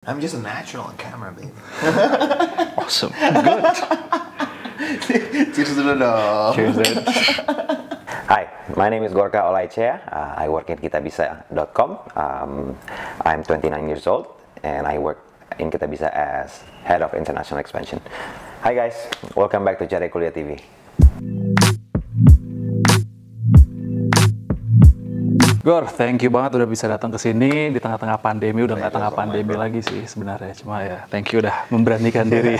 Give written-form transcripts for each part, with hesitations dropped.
I'm just a natural on camera, baby. Awesome. Good. Cheers dulu dong. Cheers, dude. Hi, my name is Gorka Olaichea. I work at kitabisa.com. I'm 29 years old and I work in Kitabisa as Head of International Expansion. Hi guys, welcome back to Cari Kuliah TV. Gor, thank you banget udah bisa datang ke sini di tengah-tengah pandemi. Udah nggak tengah pandemi lagi sih sebenarnya. Cuma ya, thank you udah memberanikan diri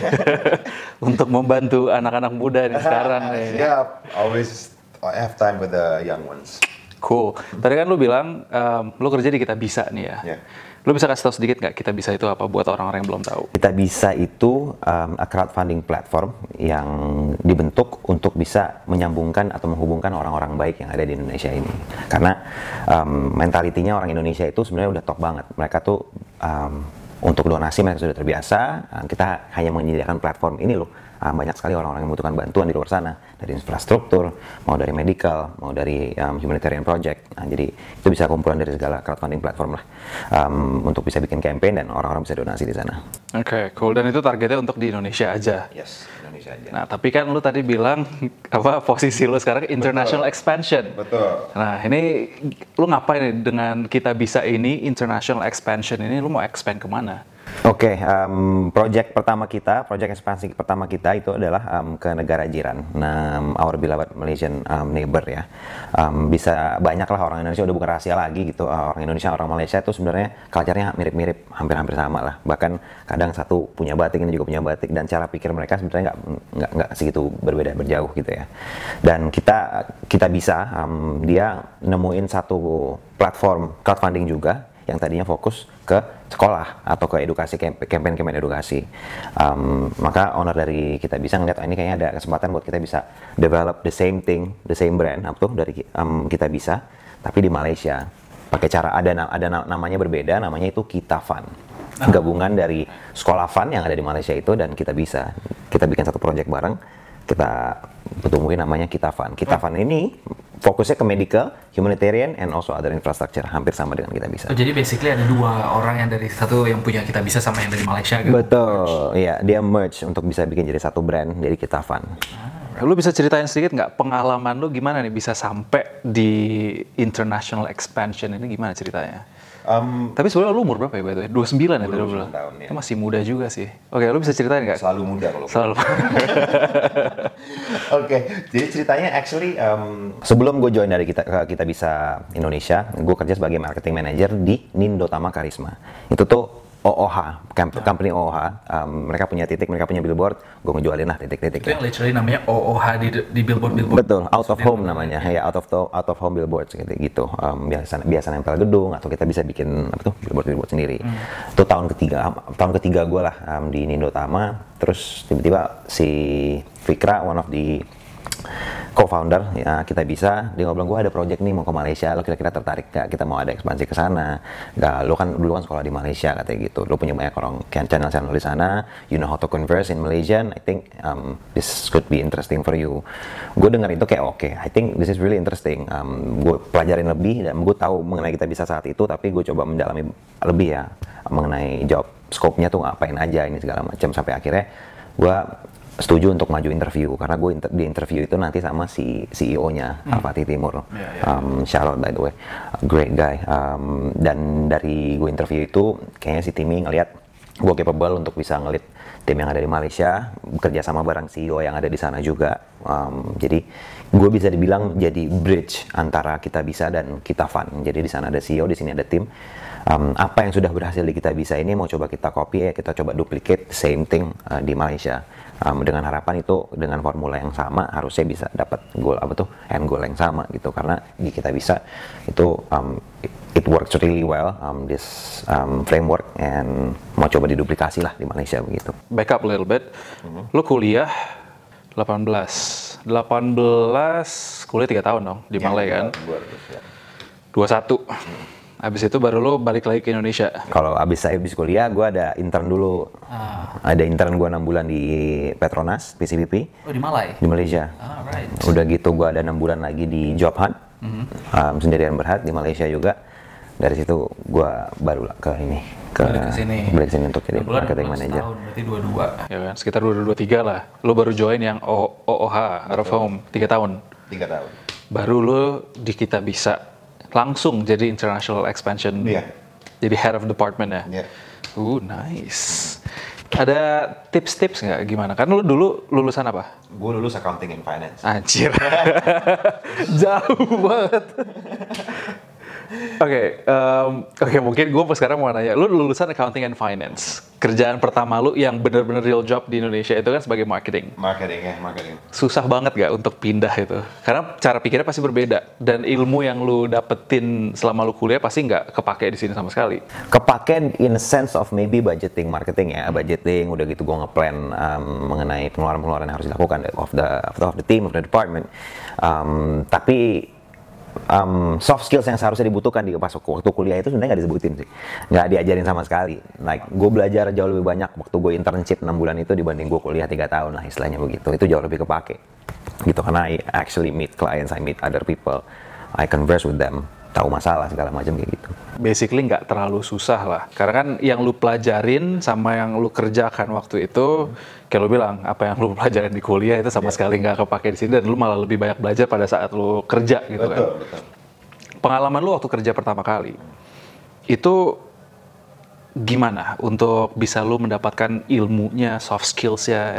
untuk membantu anak-anak muda nih sekarang. Yeah, always I have time with the young ones. Cool. Tadi kan lu bilang lu kerja di Kitabisa nih ya. Yeah. Lu bisa kasih tahu sedikit nggak Kitabisa itu apa buat orang-orang yang belum tahu? Kitabisa itu a crowdfunding platform yang dibentuk untuk bisa menyambungkan atau menghubungkan orang-orang baik yang ada di Indonesia ini. Karena mentalitinya orang Indonesia itu sebenarnya udah top banget. Mereka tuh untuk donasi mereka sudah terbiasa. Kita hanya menyediakan platform ini loh. Banyak sekali orang-orang yang membutuhkan bantuan di luar sana, dari infrastruktur, mau dari medical, mau dari humanitarian project. Nah, jadi itu bisa kumpulan dari segala crowdfunding platform lah untuk bisa bikin campaign dan orang-orang bisa donasi di sana. Oke, cool. Dan itu targetnya untuk di Indonesia aja. Yes, Indonesia aja. Nah, tapi kan lu tadi bilang apa posisi lu sekarang international expansion. Betul. Nah, ini lu ngapain nih dengan Kitabisa ini international expansion ini? Lu mau expand kemana? Oke, project ekspansi pertama kita itu adalah ke negara jiran. Nah, our beloved Malaysian neighbor ya. Bisa banyak lah orang Indonesia, udah bukan rahasia lagi gitu. Orang Indonesia, orang Malaysia itu sebenarnya culture-nya mirip-mirip, hampir-hampir sama lah. Bahkan kadang satu punya batik, ini juga punya batik, dan cara pikir mereka sebenarnya nggak segitu berbeda, berjauh gitu ya. Dan kita bisa dia nemuin satu platform crowdfunding juga yang tadinya fokus ke sekolah atau ke edukasi, campaign edukasi. Maka owner dari kita bisa ngeliat ini kayaknya ada kesempatan buat kita bisa develop the same thing, the same brand dari kita bisa, tapi di Malaysia. Pakai cara ada namanya berbeda, namanya itu Kita Fund. Gabungan dari Sekolah Fund yang ada di Malaysia itu dan kita bisa. Kita bikin satu project bareng, kita tumbuhin namanya Kita Fund. Kita Fund ini fokusnya ke medical, humanitarian, and also other infrastructure, hampir sama dengan Kitabisa. Oh, jadi basically ada dua orang yang dari satu yang punya Kitabisa sama yang dari Malaysia gitu? Betul, iya, dia merge untuk bisa bikin jadi satu brand, jadi Kita Fund. Lu bisa ceritain sedikit nggak pengalaman lu gimana nih bisa sampai di international expansion ini, gimana ceritanya? Tapi sebenarnya lu umur berapa ya, by the way? 29 ya? 29 tahun, ya. Itu masih muda juga sih. Oke, lu bisa ceritain nggak? Selalu muda kalau. Selalu. Oke, jadi ceritanya actually Sebelum gue join dari Kitabisa Indonesia, gue kerja sebagai marketing manager di Nindotama Karisma. Itu tuh OOH, company OOH, mereka punya titik, mereka punya billboard, gue ngejualin lah titik-titik. Itu yang literally namanya OOH di billboard. Betul, out of home namanya, ya out of home billboards gitu. Biasa nempel gedung atau kita bisa bikin billboard sendiri. Itu tahun ketiga gue lah di Nindotama. Terus tiba-tiba si Fikra, one of the co-founder ya kita bisa, dia ngobrol, gue ada project nih mau ke Malaysia, lo kira-kira tertarik gak? Kita mau ada ekspansi ke sana. Gak, lo kan dulu kan sekolah di Malaysia katanya gitu, lo punya banyak orang channel di sana, you know how to converse in Malaysian, I think this could be interesting for you. Gue denger itu kayak oke, I think this is really interesting. Gue pelajarin lebih dan gue tahu mengenai kita bisa saat itu, tapi gue coba mendalami lebih ya mengenai job scope-nya tuh ngapain aja ini segala macam, sampai akhirnya gue setuju untuk maju interview, karena gue di interview itu nanti sama si CEO-nya Al-Fatih Timur. Shout out by the way, great guy. Dan dari gue interview itu kayaknya si Timmy ngelihat gue capable untuk bisa ngelit tim yang ada di Malaysia, bekerja sama bareng CEO yang ada di sana juga. Jadi gue bisa dibilang jadi bridge antara Kitabisa dan Kita Fund. Jadi di sana ada CEO, di sini ada tim. Apa yang sudah berhasil di Kitabisa ini mau coba kita copy, kita coba duplicate same thing di Malaysia. Dengan harapan itu dengan formula yang sama harusnya bisa dapat end goal yang sama gitu, karena di Kitabisa itu it works really well, this framework, and mau coba diduplikasi lah di Malaysia begitu. Back up a little bit. Lu kuliah 18 kuliah 3 tahun dong di Malay kan? 21. Habis itu baru lo balik lagi ke Indonesia. Kalau habis kuliah, gue ada intern dulu. Ada intern gue 6 bulan di Petronas, PCBP. Oh, di Malay? Di Malaysia. Right. Udah gitu gue ada 6 bulan lagi di Job Hunt. Sendirian berhad di Malaysia juga. Dari situ gue baru ke balik ke sini untuk jadi marketing manager. Tahun, berarti 22. Ya kan, sekitar 2023 lah. Lo baru join yang OOH, Out of Home, 3 tahun. 3 tahun. Baru lo di Kitabisa langsung jadi international expansion. Iya. Jadi head of department ya. Iya. Nice. Ada tips-tips nggak gimana? Kan lo dulu lulusan apa? Gue lulus accounting and finance. Anjir. Jauh banget. Oke, mungkin gue sekarang mau nanya, lu lulusan accounting and finance. Kerjaan pertama lu yang bener-bener real job di Indonesia itu kan sebagai marketing. Marketing. Susah banget gak untuk pindah itu? Karena cara pikirnya pasti berbeda. Dan ilmu yang lu dapetin selama lu kuliah pasti nggak kepake di sini sama sekali. Kepake in a sense of maybe budgeting marketing ya. Budgeting, udah gitu gue ngeplan mengenai pengeluaran-pengeluaran yang harus dilakukan of the team, of the department. Tapi soft skills yang seharusnya dibutuhkan di pas waktu kuliah itu sebenarnya nggak disebutin sih, nggak diajarin sama sekali. Like gue belajar jauh lebih banyak waktu gue internship 6 bulan itu dibanding gue kuliah 3 tahun lah istilahnya begitu. Itu jauh lebih kepake gitu karena I actually meet clients, I meet other people, I converse with them, tahu masalah segala macam kayak gitu. Basically nggak terlalu susah lah, karena kan yang lu pelajarin sama yang lu kerjakan waktu itu, kayak lu bilang, apa yang lu pelajarin di kuliah itu sama sekali nggak kepake di sini, dan lu malah lebih banyak belajar pada saat lu kerja gitu kan. Betul. Pengalaman lu waktu kerja pertama kali, itu gimana untuk bisa lu mendapatkan ilmunya, soft skills-nya,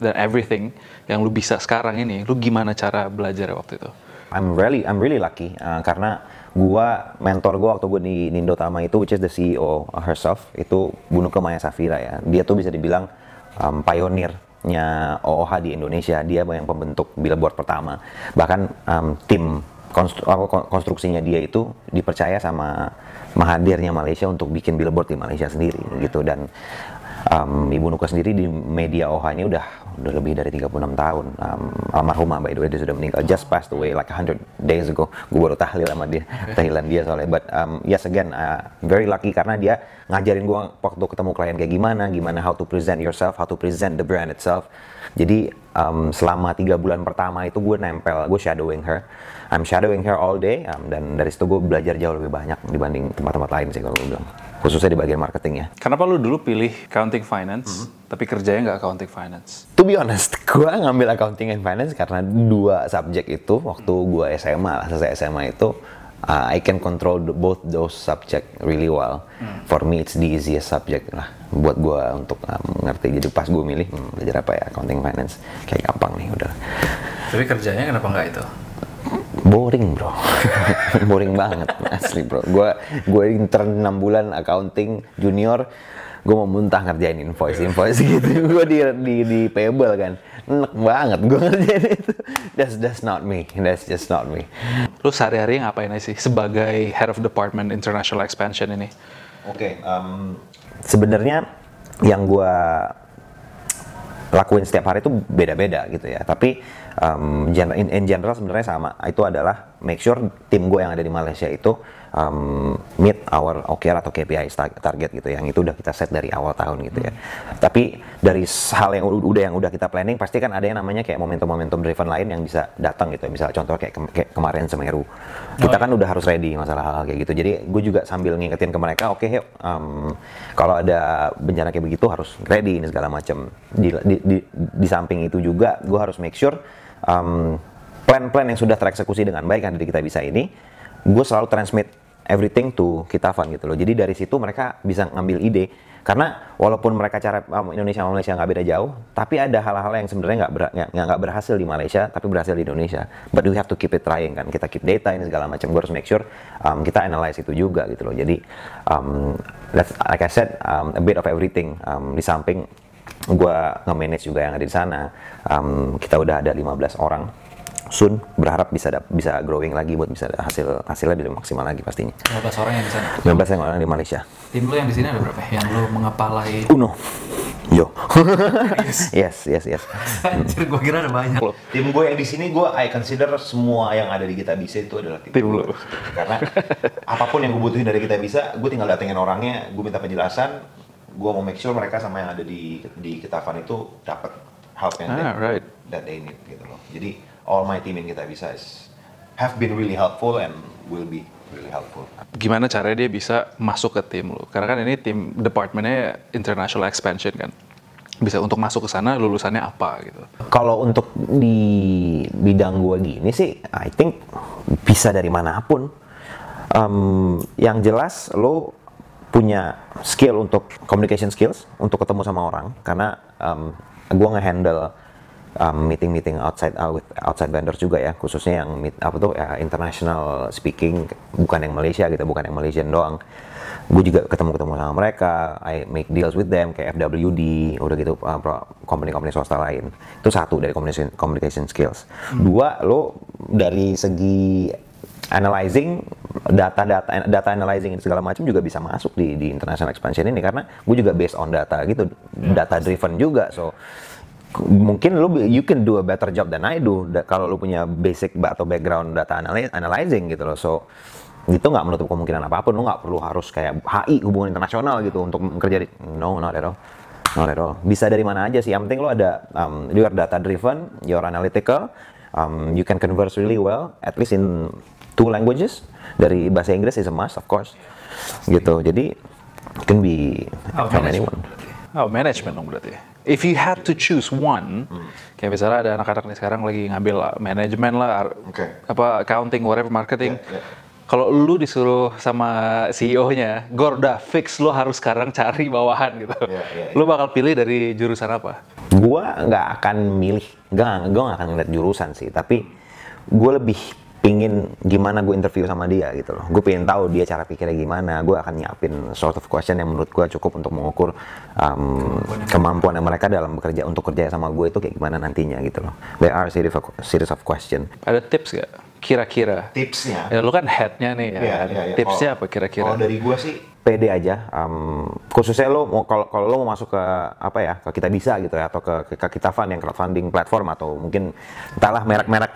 dan everything yang lu bisa sekarang ini, lu gimana cara belajar waktu itu? I'm really lucky karena mentor gua waktu gua di Nindo Tama itu, which is the CEO herself, itu Bu Nuke Maya Safira ya. Dia tuh bisa dibilang pionirnya OOH di Indonesia. Dia yang pembentuk billboard pertama. Bahkan tim konstruksinya dia itu dipercaya sama Mahathirnya Malaysia untuk bikin billboard di Malaysia sendiri gitu. Dan Ibu Nuke sendiri di media OOH ini udah lebih dari 36 tahun. Almarhumah by the way, dia sudah meninggal, just passed away like 100 days ago. Gue baru tahlil sama dia, tahlilan dia soalnya. But yes again, very lucky karena dia ngajarin gue waktu ketemu klien kayak gimana how to present yourself, how to present the brand itself. Jadi selama 3 bulan pertama itu gue shadowing her. I'm shadowing her all day, dan dari situ gue belajar jauh lebih banyak dibanding tempat-tempat lain sih kalau gue bilang. Khususnya di bagian marketingnya. Kenapa lu dulu pilih accounting finance, tapi kerjanya nggak accounting finance? To be honest, gue ngambil accounting and finance karena 2 subjek itu waktu gue SMA lah, selesai SMA itu I can control both those subject really well. For me it's the easiest subject lah buat gue untuk ngerti. Jadi pas gue milih belajar apa ya, accounting finance, kayak gampang nih udah. Tapi kerjanya kenapa nggak itu? Boring bro. Boring banget asli bro. Gue intern 6 bulan accounting junior, gue mau muntah ngerjain invoice gitu. Gue di payable kan, enak banget gue ngerjain itu. That's not me, that's just not me. Lu sehari-hari ngapain aja sih sebagai head of department international expansion ini? Oke, sebenarnya yang gue lakuin setiap hari itu beda-beda gitu ya. Tapi in general sebenarnya sama. Itu adalah make sure tim gue yang ada di Malaysia itu meet our OKR atau KPI target gitu. Yang itu udah kita set dari awal tahun gitu ya. Tapi dari hal yang udah kita planning, pasti kan ada yang namanya kayak momentum driven lain yang bisa datang gitu. Misalnya contoh kayak kemarin Semeru. Kita kan udah harus ready masalah hal-hal kayak gitu. Jadi gue juga sambil ngingetin ke mereka, oke, yuk, kalau ada bencana kayak begitu harus ready ini segala macam. Di samping itu juga gue harus make sure plan-plan yang sudah tereksekusi dengan baik yang dari kita bisa ini, gue selalu transmit everything to Kitavan gitu loh. Jadi dari situ mereka bisa ngambil ide. Karena walaupun mereka cara Indonesia sama Malaysia nggak beda jauh, tapi ada hal-hal yang sebenarnya nggak berhasil di Malaysia, tapi berhasil di Indonesia. But we have to keep it trying kan. Kita keep data ini segala macam. Gue harus make sure kita analyze itu juga gitu loh. Jadi like I said, a bit of everything. Di samping gue nge-manage juga yang ada di sana. Kita udah ada 15 orang. Soon berharap bisa growing lagi buat bisa hasilnya bisa maksimal lagi pastinya. 15 orang yang di sana. 15 orang di Malaysia. Tim lu yang di sini ada berapa? Yang lu mengepalai? Uno. Yo. yes. Anjir, gua kira ada banyak. tim gue yang di sini I consider semua yang ada di Kitabisa itu adalah tim lu. Karena apapun yang gue butuhin dari Kitabisa, gue tinggal datengin orangnya, gue minta penjelasan, gue mau make sure mereka sama yang ada di Kitavan itu dapat help yang that they need gitu loh. Jadi all my team in Kitabisa have been really helpful and will be really helpful. Gimana caranya dia bisa masuk ke tim lu? Karena kan ini tim departmentnya international expansion kan. Bisa untuk masuk ke sana lulusannya apa gitu. Kalau untuk di bidang gua gini sih, I think bisa dari manapun. Yang jelas lo punya skill untuk communication skills untuk ketemu sama orang, karena gua nge-handle meeting with outside vendors juga ya, khususnya yang international speaking, bukan yang Malaysia gitu, bukan yang Malaysian doang. Gue juga ketemu sama mereka, I make deals with them kayak FWD, udah gitu company swasta lain. Itu satu dari communication skills. Dua, lo dari segi analyzing data analyzing segala macam juga bisa masuk di international expansion ini, karena gue juga based on data gitu, data driven juga. So mungkin you can do a better job than I do kalau lu punya basic atau background data analyzing gitu loh. So itu nggak menutup kemungkinan apapun. Lu nggak perlu harus kayak HI, hubungan internasional gitu untuk kerja di not at all. Bisa dari mana aja sih, yang penting lu ada you are data driven, you are analytical, you can converse really well at least in 2 languages. Dari bahasa Inggris is a must of course gitu. Jadi it can be from anyone. Management dong berarti. If you had to choose one, kayak misalnya ada anak-anak nih sekarang lagi ngambil manajemen lah, accounting, whatever, marketing. Kalau lu disuruh sama CEO-nya, gue udah fix lu harus sekarang cari bawahan gitu. Lu bakal pilih dari jurusan apa? Gua nggak akan milih, gue nggak akan ngeliat jurusan sih, tapi gue lebih pingin gimana gue interview sama dia gitu loh. Gue pengen tahu dia cara pikirnya gimana. Gue akan nyiapin sort of question yang menurut gue cukup untuk mengukur kemampuan mereka dalam bekerja, untuk kerja sama gue itu kayak gimana nantinya gitu loh. There are series of question. Ada tips gak? Kira-kira? Tipsnya? Ya lu kan headnya nih ya. Tipsnya apa kira-kira? Kalau dari gue sih pede aja, khususnya lo kalau lo mau masuk ke ke Kita Bisa gitu ya, atau ke Kita Fund yang crowdfunding platform, atau mungkin entahlah merek-merek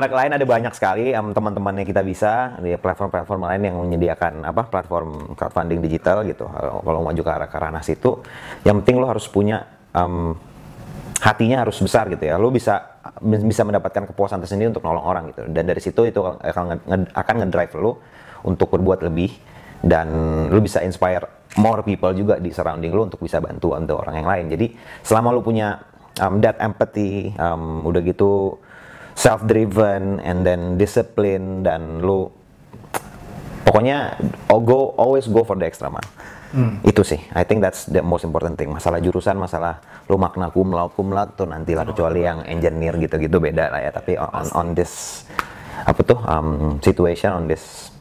lain ada banyak sekali teman-temannya Kita Bisa di platform-platform lain yang menyediakan platform crowdfunding digital gitu. Kalau mau maju ke ranah situ, yang penting lo harus punya hatinya harus besar gitu ya. Lo bisa mendapatkan kepuasan tersendiri untuk nolong orang gitu, dan dari situ itu akan ngedrive lo untuk berbuat lebih, dan lu bisa inspire more people juga di surrounding lu untuk bisa bantu orang yang lain. Jadi selama lu punya that empathy, udah gitu self driven and then discipline, dan lu pokoknya always go for the extra mile. Itu sih, I think that's the most important thing. Masalah jurusan, masalah lu makna cum laude tuh nantilah, kecuali yang engineer gitu-gitu beda lah ya. Tapi on this situation, on this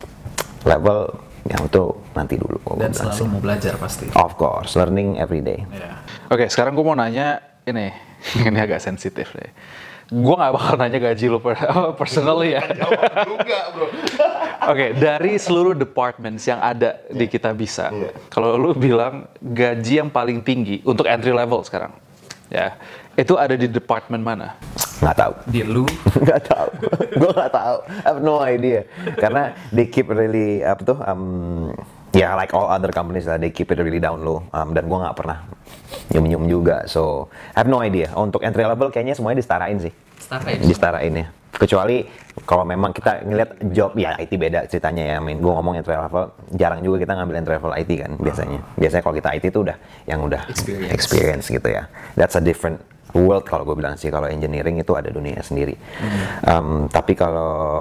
level, yang itu nanti dulu. Dan selalu mau belajar pasti. Of course, learning every day. Oke, sekarang gue mau nanya ini agak sensitif deh. Gue nggak bakal nanya gaji lo personally ya. juga bro. Oke, dari seluruh departments yang ada di Kita Bisa, kalau lu bilang gaji yang paling tinggi untuk entry level sekarang, ya, itu ada di department mana? Nggak tahu. Di lu? Nggak tahu. Gue nggak tahu. I have no idea. Karena they keep really like all other companies lah, they keep it really down low. Dan gue nggak pernah nyum juga. So I have no idea. Untuk entry level kayaknya semuanya disetarain sih. Disetarain ya. Kecuali kalau memang kita ngeliat job, ya IT beda ceritanya ya. Gue ngomong entry level, jarang juga kita ngambil entry level IT kan biasanya. Biasanya kalau kita IT itu udah experience gitu ya. That's a different world kalau gue bilang sih. Kalau engineering itu ada dunia sendiri. Tapi kalau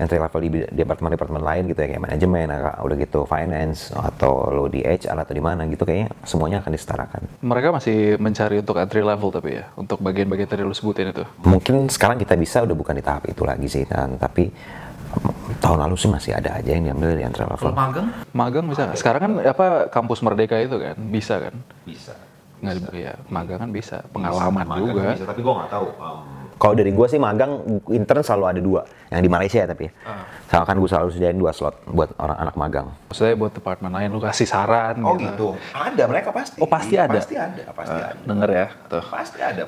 entry level di departemen lain gitu ya, kayak manajemen, udah gitu finance, atau lo di HR atau di mana gitu, kayaknya semuanya akan disetarakan. Mereka masih mencari untuk entry level tapi ya, untuk bagian-bagian tadi lo sebutin itu. Mungkin sekarang Kita Bisa udah bukan di tahap itu lagi sih, tapi tahun lalu sih masih ada aja yang diambil dari entry level. Magang bisa nggak? Sekarang kan kampus Merdeka itu kan bisa kan? Bisa. Nggak, ya magang kan bisa, pengalaman juga. Bisa, tapi gue nggak tahu. Kalau dari gue sih magang intern selalu ada 2, yang di Malaysia tapi ya. Sama kan gue selalu sediain 2 slot buat orang anak magang. Maksudnya buat departemen lain lu kasih saran gitu. Ada, mereka pasti. Oh pasti ada? Pasti ada. Denger ya? Tuh. Pasti ada.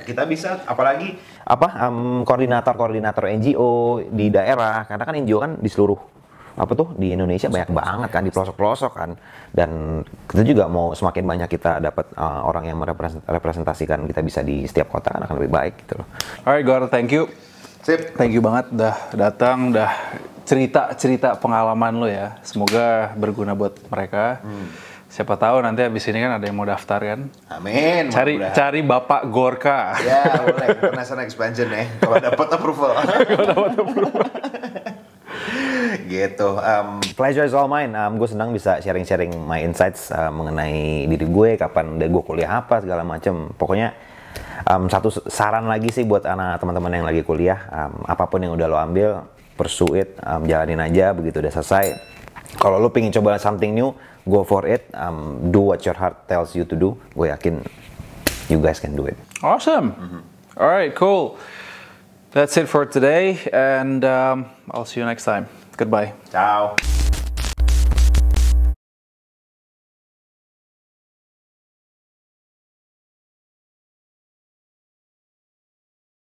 Kita bisa, apalagi koordinator NGO di daerah, karena kan NGO kan di seluruh di Indonesia banyak banget kan, di pelosok-pelosok kan, dan kita juga mau semakin banyak kita dapat orang yang merepresentasikan Kita Bisa di setiap kota kan akan lebih baik gitu loh. Alright, Gor, thank you. Sip. Thank you banget udah datang, udah cerita pengalaman lo ya. Semoga berguna buat mereka. Siapa tahu nanti habis ini kan ada yang mau daftar kan. Amin. Cari Bapak Gorka. Ya boleh, international expansion ya. Kalau dapat approval. Gitu. Pleasure is all mine. Gue senang bisa sharing-sharing my insights mengenai diri gue, kapan gue kuliah apa segala macem. Pokoknya satu saran lagi sih buat anak teman-teman yang lagi kuliah, apapun yang udah lo ambil, pursue it, jalanin aja. Begitu udah selesai, kalau lo pengen coba something new, go for it. Do what your heart tells you to do. Gue yakin you guys can do it. Awesome. Alright, cool. That's it for today, and I'll see you next time. Goodbye. Ciao.